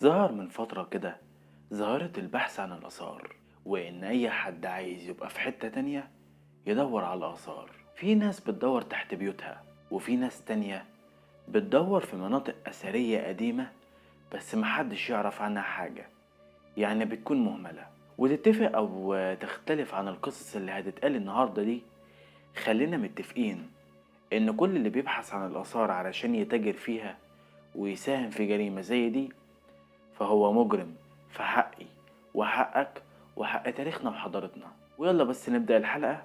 ظهر من فترة كده ظاهرة البحث عن الآثار، وإن أي حد عايز يبقى في حتة تانية يدور على الآثار. في ناس بتدور تحت بيوتها، وفي ناس تانية بتدور في مناطق أثرية قديمة بس محدش يعرف عنها حاجة، يعني بتكون مهملة. وتتفق أو تختلف عن القصص اللي هتتقال النهاردة دي. خلينا متفقين إن كل اللي بيبحث عن الآثار علشان يتاجر فيها ويساهم في جريمة زي دي فهو مجرم في حقي وحقك وحق تاريخنا وحضارتنا. ويلا بس نبدأ الحلقة.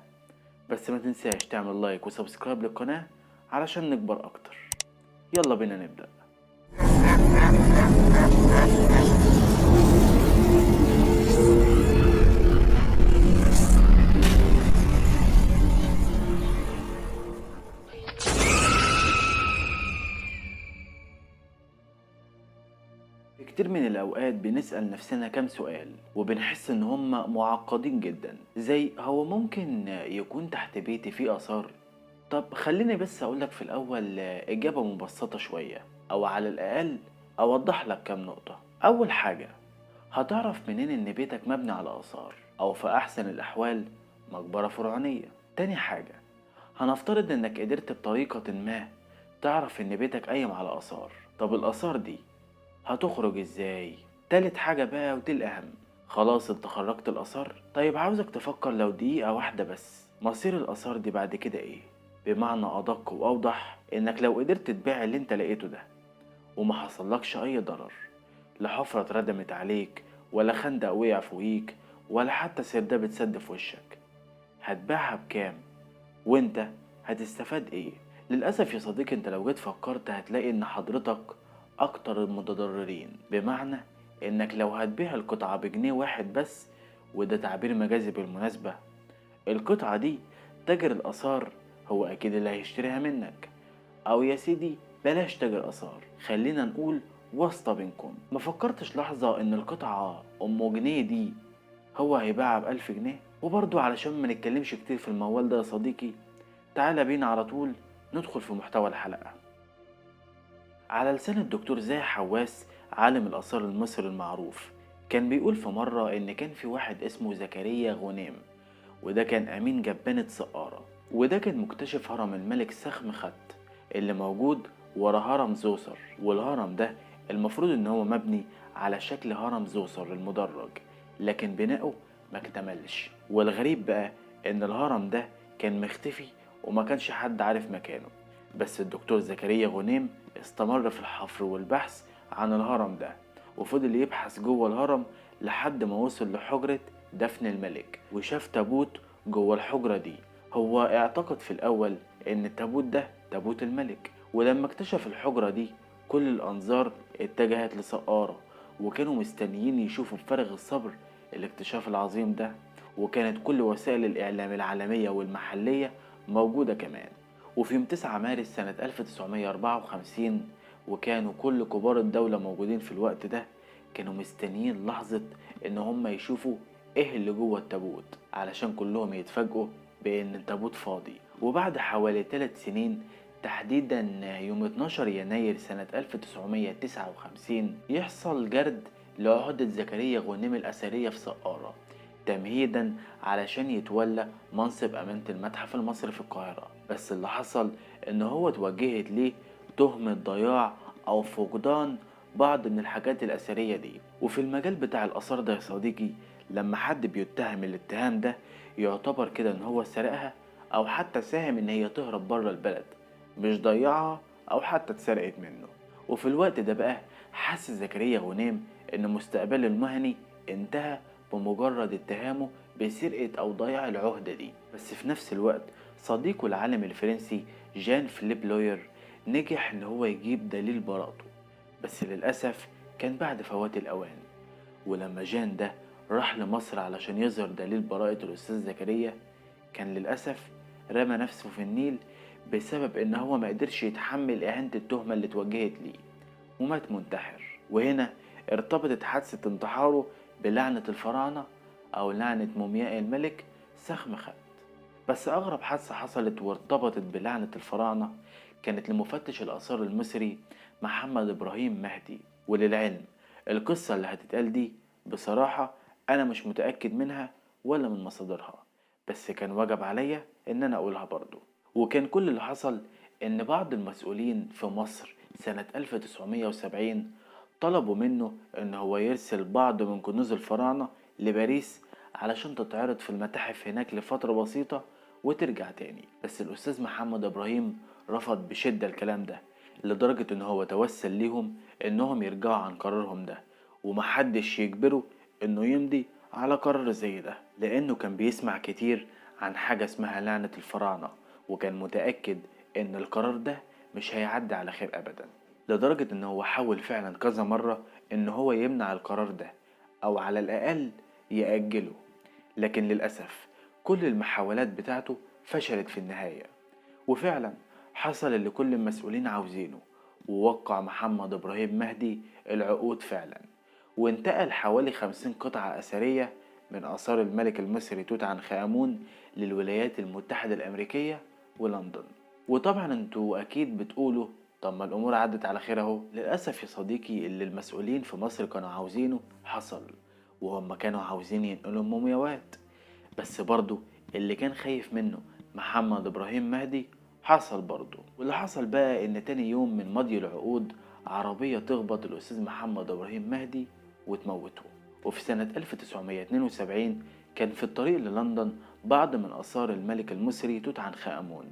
بس ما تنساش تعمل لايك وسبسكرايب للقناة علشان نكبر أكتر. يلا بينا نبدأ. في كتير من الأوقات بنسأل نفسنا كام سؤال وبنحس إن هما معقدين جدا، زي هو ممكن يكون تحت بيتي فيه آثار؟ طب خليني بس أقولك في الأول إجابة مبسطة شوية، أو على الأقل أوضح لك كام نقطة. أول حاجة، هتعرف منين إن بيتك مبني على آثار أو في أحسن الأحوال مقبرة فرعونية؟ تاني حاجة، هنفترض إنك قدرت بطريقة ما تعرف إن بيتك قايم على آثار. طب الآثار دي هتخرج إزاي؟ تالت حاجة بقى ودي الأهم، خلاص انت خرجت الآثار، طيب عاوزك تفكر لو دقيقة واحدة بس مصير الآثار دي بعد كده إيه؟ بمعنى أدق وأوضح، إنك لو قدرت تبيع اللي انت لقيته ده وما حصلكش أي ضرر، لا حفرة اتردمت عليك ولا خندق وقع فوقيك ولا حتى سرداب اتسد في وشك، هتبيعها بكام؟ وانت هتستفاد ايه؟ للأسف يا صديقي، انت لو جيت فكرت هتلاقي ان حضرتك اكتر المتضررين. بمعنى انك لو هتبيع القطعة بجنيه واحد بس، وده تعبير مجازي بالمناسبة، القطعة دي تاجر الآثار هو أكيد اللي هيشتريها منك. أو يا سيدي بلاش تاجر آثار، خلينا نقول واسطة بينكم. ما فكرتش لحظة إن القطعة أم جنيه دي هو هيباعها ب1000 جنيه؟ وبرضو علشان ما نتكلمش كتير في الموال ده يا صديقي، تعالى بينا على طول ندخل في محتوى الحلقة. على لسان الدكتور زاهي حواس، عالم الآثار المصري المعروف، كان بيقول في مرة إن كان في واحد اسمه زكريا غنيم، وده كان أمين جبانة سقارة، وده كان مكتشف هرم الملك سخم خت اللي موجود ورا هرم زوسر. والهرم ده المفروض إن هو مبني على شكل هرم زوسر المدرج، لكن بناؤه ما اكتملش. والغريب بقى إن الهرم ده كان مختفي وما كانش حد عارف مكانه. بس الدكتور زكريا غنيم استمر في الحفر والبحث عن الهرم ده، وفضل يبحث جوه الهرم لحد ما وصل لحجرة دفن الملك، وشاف تابوت جوه الحجرة دي. هو اعتقد في الأول إن التابوت ده تابوت الملك، ولما اكتشف الحجرة دي كل الأنظار اتجهت لسقارة، وكانوا مستنيين يشوفوا بفارغ الصبر الاكتشاف العظيم ده. وكانت كل وسائل الإعلام العالمية والمحلية موجودة كمان. وفي يوم 9 مارس سنة 1954، وكانوا كل كبار الدولة موجودين في الوقت ده، كانوا مستنيين لحظة إن هم يشوفوا إيه اللي جوه التابوت علشان كلهم يتفاجئوا بإن التابوت فاضي. وبعد حوالي 3 سنين، تحديدا يوم 12 يناير سنة 1959، يحصل جرد لعهدة زكريا غنيم الأثرية في سقارة، تمهيدا علشان يتولى منصب أمانة المتحف المصري في القاهرة. بس اللي حصل إن هو اتوجهت ليه تهمة ضياع أو فقدان بعض من الحاجات الأثرية دي. وفي المجال بتاع الآثار ده يا صديقي، لما حد بيتهم الاتهام ده يعتبر كده إن هو سرقها، أو حتى ساهم إن هي تهرب بره البلد، مش ضيعها أو حتى اتسرقت منه. وفي الوقت ده بقى حس زكريا غنيم إن مستقبله المهني انتهى بمجرد اتهامه بسرقة أو ضياع العهدة دي. بس في نفس الوقت صديقه العالم الفرنسي جان فيليب لوير نجح إن هو يجيب دليل براءته، بس للأسف كان بعد فوات الأوان. ولما جان ده راح لمصر علشان يظهر دليل براءة الأستاذ زكريا، كان للأسف رمى نفسه في النيل بسبب إن هو ما قدرش يتحمل إهانة التهمة اللي اتوجهت ليه، ومات منتحر. وهنا ارتبطت حادثة انتحاره بلعنة الفراعنة أو لعنة مومياء الملك سخمخت. بس أغرب حادثة حصلت وارتبطت بلعنة الفراعنة كانت لمفتش الآثار المصري محمد إبراهيم مهدي. وللعلم القصة اللي هتتقال دي بصراحة أنا مش متأكد منها ولا من مصادرها، بس كان واجب عليا إن أنا أقولها برضو. وكان كل اللي حصل إن بعض المسؤولين في مصر سنة 1970 طلبوا منه إن هو يرسل بعض من كنوز الفراعنة لباريس علشان تتعرض في المتاحف هناك لفترة بسيطة وترجع تاني. بس الأستاذ محمد إبراهيم رفض بشدة الكلام ده، لدرجة إن هو توسل ليهم إنهم يرجعوا عن قرارهم ده، ومحدش يجبره إنه يمضي على قرار زي ده، لأنه كان بيسمع كتير عن حاجة اسمها لعنة الفراعنة، وكان متأكد إن القرار ده مش هيعدي على خير أبدا. لدرجة إن هو حاول فعلا كذا مرة إن هو يمنع القرار ده، أو على الأقل يأجله، لكن للأسف كل المحاولات بتاعته فشلت في النهاية. وفعلا حصل اللي كل المسؤولين عاوزينه، ووقع محمد إبراهيم مهدي العقود فعلا، وانتقل حوالي 50 قطعة أثرية من آثار الملك المصري توت عنخ آمون للولايات المتحدة الأمريكية ولندن. وطبعا انتوا أكيد بتقولوا طب ما الأمور عدت على خير أهو. للأسف يا صديقي، اللي المسؤولين في مصر كانوا عاوزينه حصل، وهم كانوا عاوزين ينقلوا المومياوات. بس برضو اللي كان خايف منه محمد إبراهيم مهدي حصل برضو. واللي حصل بقى إن تاني يوم من مضي العقود عربية تخبط الأستاذ محمد إبراهيم مهدي وتموته. وفي سنة 1972 كان في الطريق للندن بعض من آثار الملك المصري توت عنخ آمون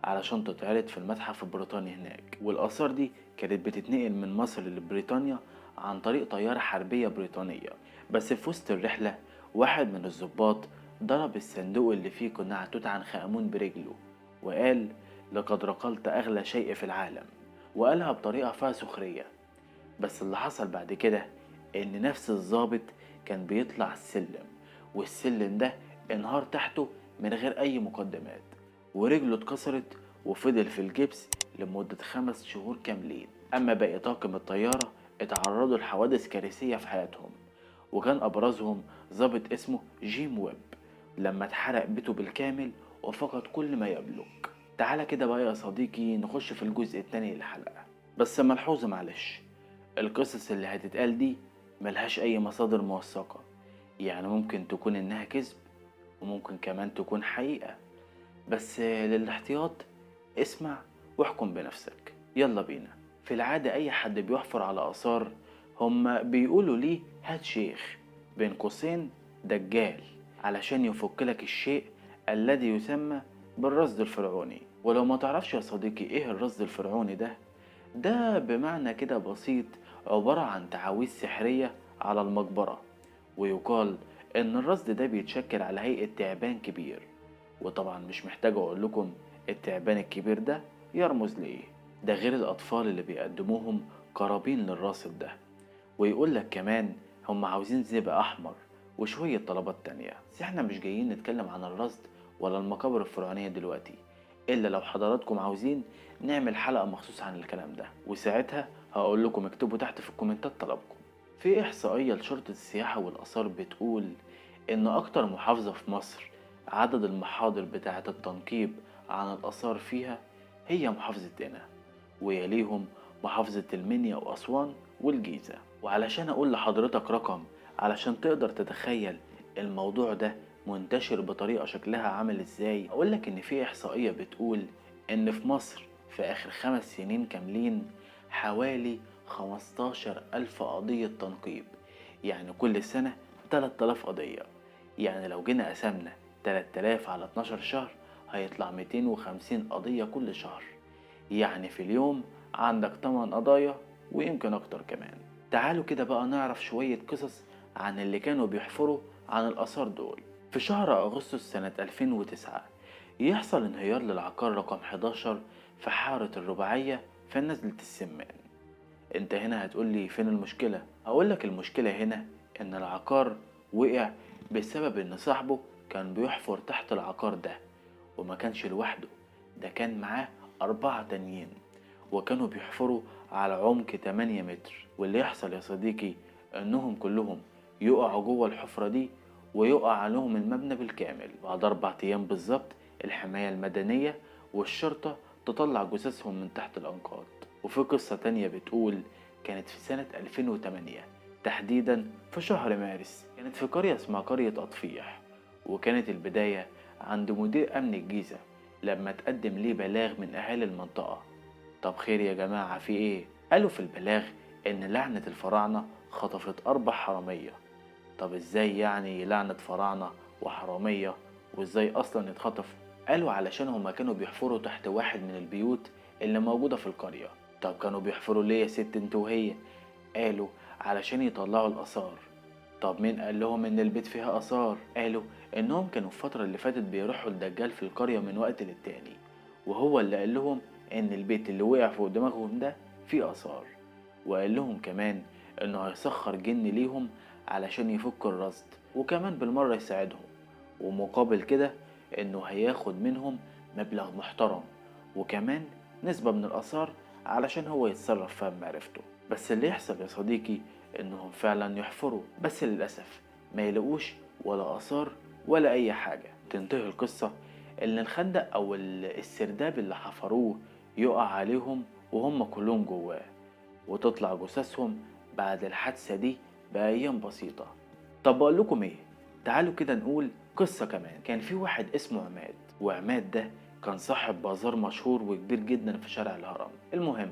علشان تتعرض في المتحف البريطاني هناك. والآثار دي كانت بتتنقل من مصر لبريطانيا عن طريق طيارة حربية بريطانية. بس في وسط الرحلة واحد من الضباط ضرب الصندوق اللي فيه قناع توت عنخ آمون برجله، وقال لقد رقلت أغلى شيء في العالم، وقالها بطريقة فيها سخرية. بس اللي حصل بعد كده إن نفس الضابط كان بيطلع السلم، والسلم ده انهار تحته من غير أي مقدمات، ورجله اتكسرت وفضل في الجبس لمدة 5 شهور كاملين. أما باقي طاقم الطيارة اتعرضوا لحوادث كارثية في حياتهم، وكان أبرزهم ضابط اسمه جيم ويب لما اتحرق بيته بالكامل وفقد كل ما يملك. تعالى كده بقى يا صديقي نخش في الجزء التاني للحلقة. بس ملحوظة معلش، القصص اللي هتتقال دي ملهاش أي مصادر موثقة، يعني ممكن تكون إنها كذب وممكن كمان تكون حقيقة، بس للاحتياط اسمع واحكم بنفسك. يلا بينا. في العادة أي حد بيحفر على آثار هما بيقولوا ليه هات شيخ بين قوسين دجال علشان يفكلك الشيء الذي يسمى بالرصد الفرعوني. ولو ما تعرفش يا صديقي ايه الرصد الفرعوني ده بمعنى كده بسيط عبارة عن تعاويذ سحرية على المقبرة. ويقال ان الرصد ده بيتشكل على هيئة تعبان كبير، وطبعا مش محتاج اقول لكم التعبان الكبير ده يرمز ليه. ده غير الاطفال اللي بيقدموهم قرابين للراصد ده. ويقول لك كمان هم عاوزين زئبق احمر وشوية طلبات تانية. بس احنا مش جايين نتكلم عن الرصد ولا المقابر الفرعونية دلوقتي، الا لو حضراتكم عاوزين نعمل حلقة مخصوص عن الكلام ده، وساعتها هقول لكم اكتبوا تحت في الكومنتات طلبكم. في احصائية لشرطة السياحة والاثار بتقول ان اكتر محافظة في مصر عدد المحاضر بتاعة التنقيب عن الاثار فيها هي محافظة قنا، ويليهم محافظة المنيا واسوان والجيزة. وعلشان اقول لحضرتك رقم علشان تقدر تتخيل الموضوع ده منتشر بطريقة شكلها عامل ازاي، اقولك ان في احصائية بتقول ان في مصر في اخر 5 سنين كاملين حوالي 15,000 قضية تنقيب، يعني كل سنة 3000 قضية. يعني لو جينا قسمنا 3000 على 12 شهر هيطلع 250 قضية كل شهر، يعني في اليوم عندك 8 قضايا ويمكن اكتر كمان. تعالوا كده بقى نعرف شوية قصص عن اللي كانوا بيحفروا عن الآثار دول. في شهر أغسطس سنة 2009 يحصل انهيار للعقار رقم 11 في حارة الرباعية في نزلة السمان. انت هنا هتقولي فين المشكلة؟ هقولك المشكلة هنا ان العقار وقع بسبب ان صاحبه كان بيحفر تحت العقار ده، وما كانش لوحده، ده كان معاه 4 تانيين، وكانوا بيحفروا على عمق 8 متر. واللي يحصل يا صديقي انهم كلهم يقعوا جوه الحفرة دي ويقع عليهم المبنى بالكامل. بعد 4 ايام بالظبط الحماية المدنية والشرطة تطلع جثثهم من تحت الأنقاض. وفي قصة تانية بتقول كانت في سنة 2008 تحديدا في شهر مارس. كانت في قرية اسمها قرية أطفيح، وكانت البداية عند مدير أمن الجيزة لما تقدم ليه بلاغ من أهالي المنطقة. طب خير يا جماعة، في إيه؟ قالوا في البلاغ إن لعنة الفراعنة خطفت 4 حرامية. طب إزاي يعني لعنة فراعنة وحرامية، وإزاي أصلا اتخطفوا؟ قالوا علشان هما كانوا بيحفروا تحت واحد من البيوت اللي موجودة في القرية. طب كانوا بيحفروا ليه يا ست انت وهي؟ قالوا علشان يطلعوا الآثار. طب مين قال لهم إن البيت فيها آثار؟ قالوا إنهم كانوا الفترة اللي فاتت بيروحوا الدجال في القرية من وقت للتاني، وهو اللي قال لهم إن البيت اللي وقع فوق دماغهم ده فيه آثار. وقال لهم كمان إنه هيسخر جن ليهم علشان يفك الرصد، وكمان بالمرة يساعدهم، ومقابل كده إنه هياخد منهم مبلغ محترم، وكمان نسبة من الآثار علشان هو يتصرف فيها بمعرفته. بس اللي يحصل يا صديقي إنهم فعلا يحفروا، بس للأسف ما يلاقوش ولا آثار ولا أي حاجة. تنتهي القصة إن الخندق أو السرداب اللي حفروه يقع عليهم وهم كلهم جواه، وتطلع جثثهم بعد الحادثة دي بأيام بسيطة. طب بقول لكم ايه، تعالوا كده نقول قصة كمان. كان في واحد اسمه عماد، وعماد ده كان صاحب بازار مشهور وكبير جدا في شارع الهرم. المهم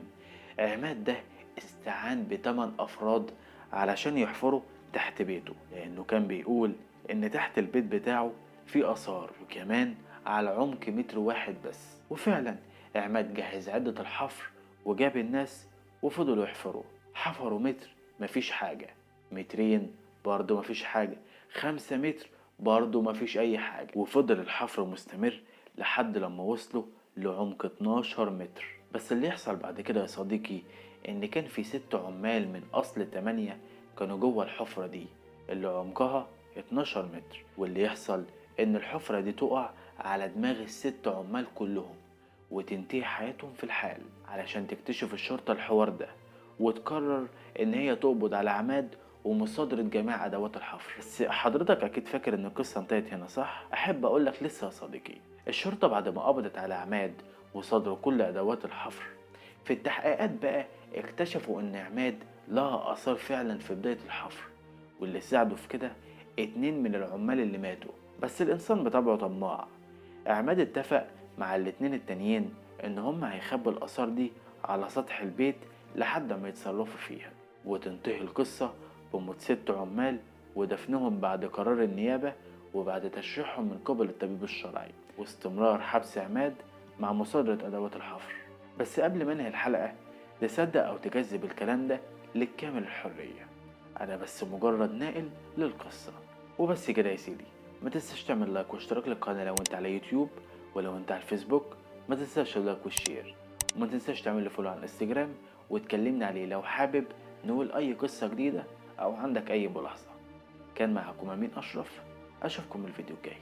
عماد ده استعان ب8 أفراد علشان يحفروا تحت بيته، لأنه كان بيقول إن تحت البيت بتاعه في آثار، وكمان على عمق 1 متر بس. وفعلا عماد جهز عدة الحفر وجاب الناس وفضلوا يحفروا. حفروا متر مفيش حاجة، مترين برضه مفيش حاجة، 5 متر برضه مفيش أي حاجة. وفضل الحفر مستمر لحد لما وصلوا لعمق 12 متر. بس اللي يحصل بعد كده يا صديقي إن كان في 6 عمال من أصل 8 كانوا جوه الحفرة دي اللي عمقها 12 متر. واللي يحصل إن الحفرة دي تقع على دماغ ال6 عمال كلهم، وتنتهي حياتهم في الحال. علشان تكتشف الشرطة الحوار ده وتقرر إن هي تقبض على عماد ومصادرة جميع أدوات الحفر. بس حضرتك أكيد فاكر إن القصة انتهت هنا صح؟ أحب أقولك لسه يا صديقي. الشرطة بعد ما قبضت على عماد وصادروا كل أدوات الحفر، في التحقيقات بقى اكتشفوا إن عماد لها آثار فعلا في بداية الحفر، واللي ساعدوا في كده 2 من العمال اللي ماتوا. بس الإنسان بطبعه طماع. عماد اتفق مع ال2 التانيين إن هم هيخبوا الآثار دي على سطح البيت لحد ما يتصرفوا فيها، وتنتهي القصة بموت 6 عمال ودفنهم بعد قرار النيابة، وبعد تشريحهم من قبل الطبيب الشرعي، واستمرار حبس عماد مع مصادرة أدوات الحفر. بس قبل ما انهي الحلقة، تصدق أو تكذب الكلام ده لك كامل الحرية، أنا بس مجرد ناقل للقصة وبس كده يا سيدي. ما تنساش تعمل لايك واشتراك للقناة لو انت على يوتيوب، ولو انت على الفيسبوك ما تنساش اللايك والشير، وما تنساش تعمل لي فولو على الانستجرام وتكلمني عليه لو حابب نقول اي قصة جديدة او عندك اي ملاحظة. كان معكم امين اشرف، اشوفكم الفيديو الجاي.